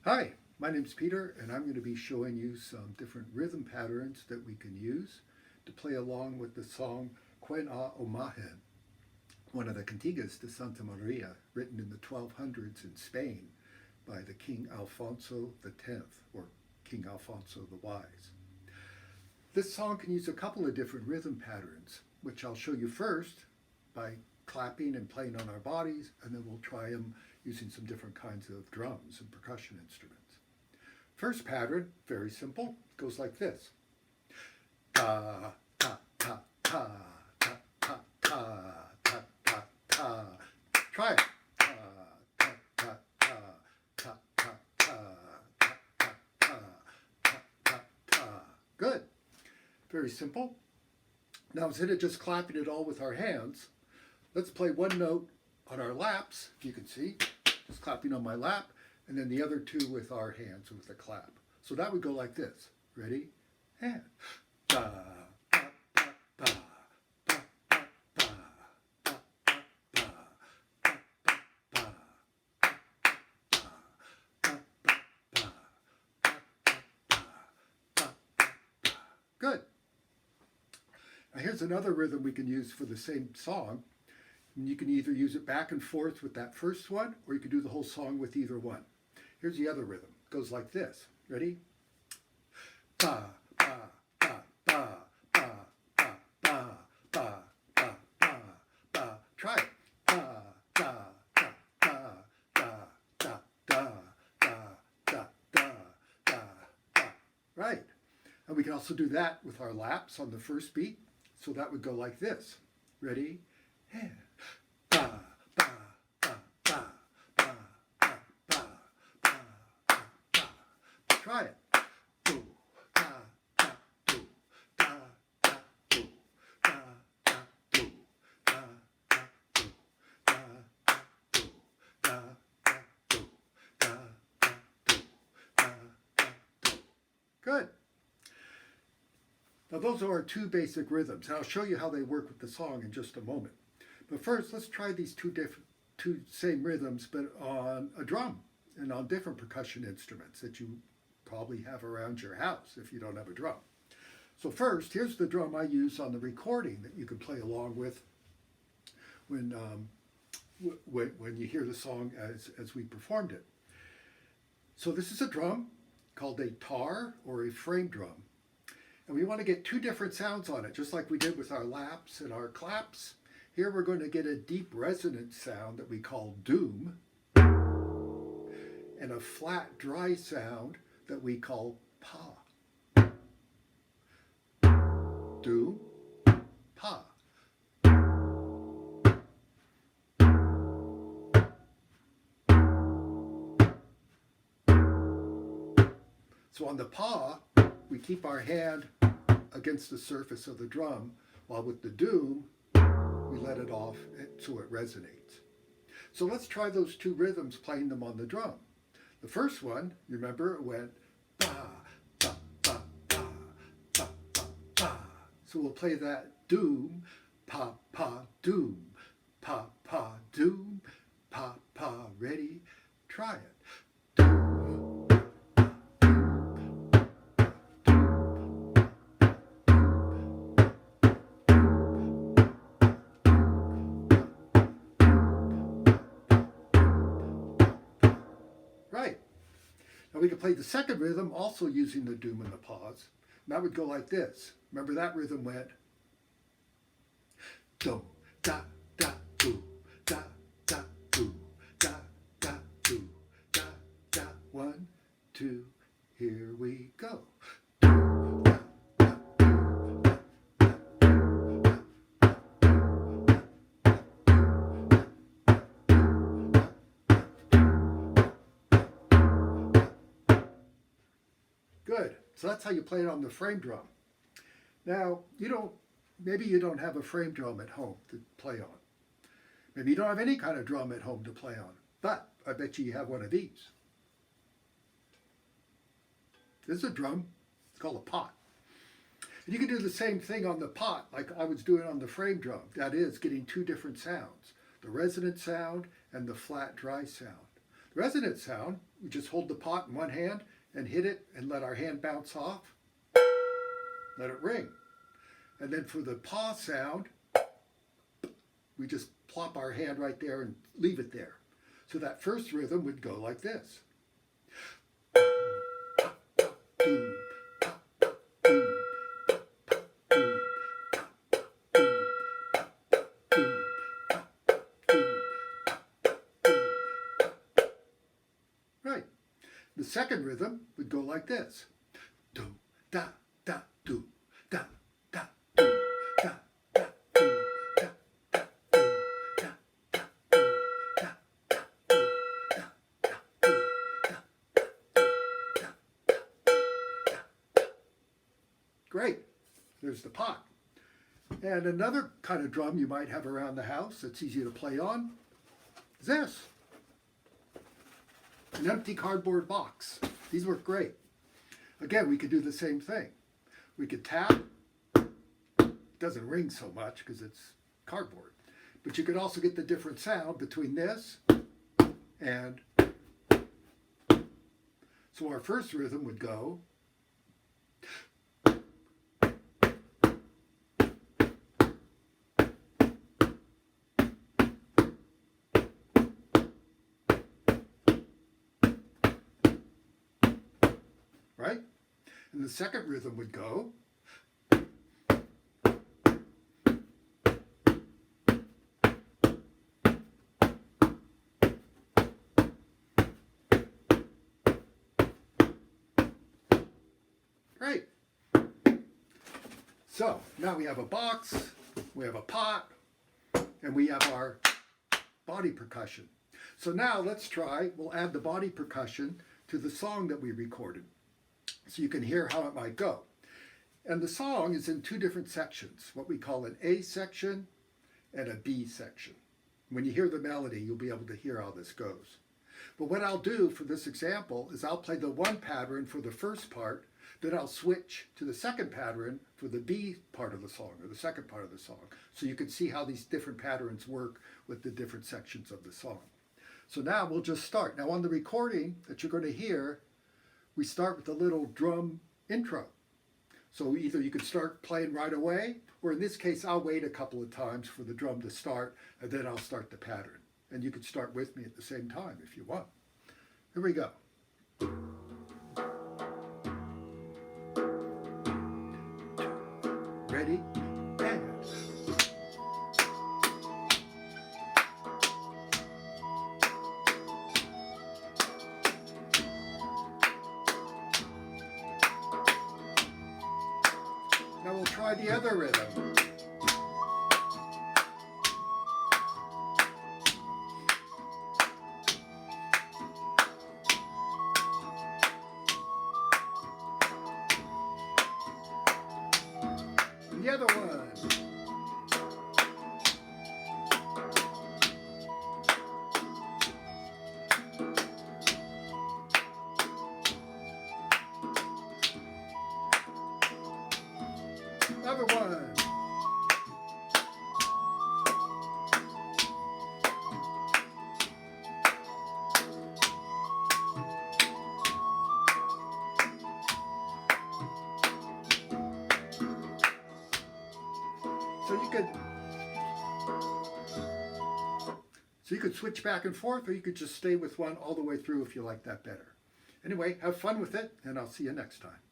Hi, my name's Peter, and I'm going to be showing you some different rhythm patterns that we can use to play along with the song Quen, Omagen, one of the Cantigas de Santa Maria, written in the 1200s in Spain by the King Alfonso X, or King Alfonso the Wise. This song can use a couple of different rhythm patterns, which I'll show you first by clapping and playing on our bodies, and then we'll try them using some different kinds of drums and percussion instruments. First pattern, very simple, goes like this. Ta, ta, ta, ta, ta, ta, ta, ta, ta, ta. Try it. Ta, ta, ta, ta, ta, ta, ta, ta, ta, ta, ta, ta, ta. Good. Very simple. Now instead of just clapping it all with our hands, let's play one note on our laps, if you can see, just clapping on my lap, and then the other two with our hands with a clap. So that would go like this. Ready? And ba, ba, ba, ba, ba, ba, ba, ba, ba, ba, ba, ba. Good. Now here's another rhythm we can use for the same song. You can either use it back and forth with that first one, or you can do the whole song with either one. Here's the other rhythm. It goes like this. Ready? Ba, ba, ba, ba, ba, ba, ba, ba, ba, ba, ba. Try it. Ba, da, da, da, da, da, da, da, da, da, da, da. Right. And we can also do that with our laps on the first beat. So that would go like this. Ready? And ba, ba, ba, ba, ba, ba, ba, ba, ba, ba. Try it. Do, da, da, do, da, da, do, da, da, do, da, da, do, da, da, do, da, da, do, da, da, do, da, da, do. Good. Now those are our two basic rhythms, and I'll show you how they work with the song in just a moment. But first, let's try these two same rhythms, but on a drum and on different percussion instruments that you probably have around your house if you don't have a drum. So first, here's the drum I use on the recording that you can play along with when you hear the song as we performed it. So this is a drum called a tar or a frame drum. And we want to get two different sounds on it, just like we did with our laps and our claps. Here we're going to get a deep resonant sound that we call doom, and a flat dry sound that we call pa. Doom, pa. So on the pa, we keep our hand against the surface of the drum, while with the doom, we let it off so it resonates. So let's try those two rhythms, playing them on the drum. The first one, you remember, it went ba, ba, ba, ba, ba, ba, ba. So we'll play that doom, pa, pa, doom, pa, pa, doom, pa, pa. Ready? Try it. Right. Now we can play the second rhythm also using the doom and the pause. And that would go like this. Remember that rhythm went do, da, da, do, da, da, do, da, da, do, da, da. 1, 2, here we go. Good. So that's how you play it on the frame drum. Now, maybe you don't have a frame drum at home to play on. Maybe you don't have any kind of drum at home to play on, but I bet you have one of these. This is a drum. It's called a pot. And you can do the same thing on the pot like I was doing on the frame drum. That is, getting two different sounds, the resonant sound and the flat dry sound. The resonant sound we just hold the pot in one hand and hit it and let our hand bounce off. Let it ring. And then for the paw sound, we just plop our hand right there and leave it there. So that first rhythm would go like this. Right. The second rhythm would go like this. Do, da, da, do, da, da, do, da, da, do, da, da, do, da, da, do, da, da, do, da, da, do, da, da, da, da, da. Great. There's the pot. And another kind of drum you might have around the house that's easy to play on is this. An empty cardboard box. These work great. Again, we could do the same thing. We could tap. It doesn't ring so much because it's cardboard. But you could also get the different sound between this and... So our first rhythm would go... Right? And the second rhythm would go. Great. So now we have a box, we have a pot, and we have our body percussion. So now let's try, we'll add the body percussion to the song that we recorded, so you can hear how it might go. And the song is in two different sections, what we call an A section and a B section. When you hear the melody, you'll be able to hear how this goes. But what I'll do for this example is I'll play the one pattern for the first part, then I'll switch to the second pattern for the B part of the song, or the second part of the song, so you can see how these different patterns work with the different sections of the song. So now we'll just start. Now on the recording that you're going to hear, we start with a little drum intro. So either you could start playing right away, or in this case, I'll wait a couple of times for the drum to start, and then I'll start the pattern. And you could start with me at the same time if you want. Here we go. Ready? Dance. Now we'll try the other rhythm. And the other one. Another one. So you could switch back and forth, or you could just stay with one all the way through if you like that better. Anyway, have fun with it, and I'll see you next time.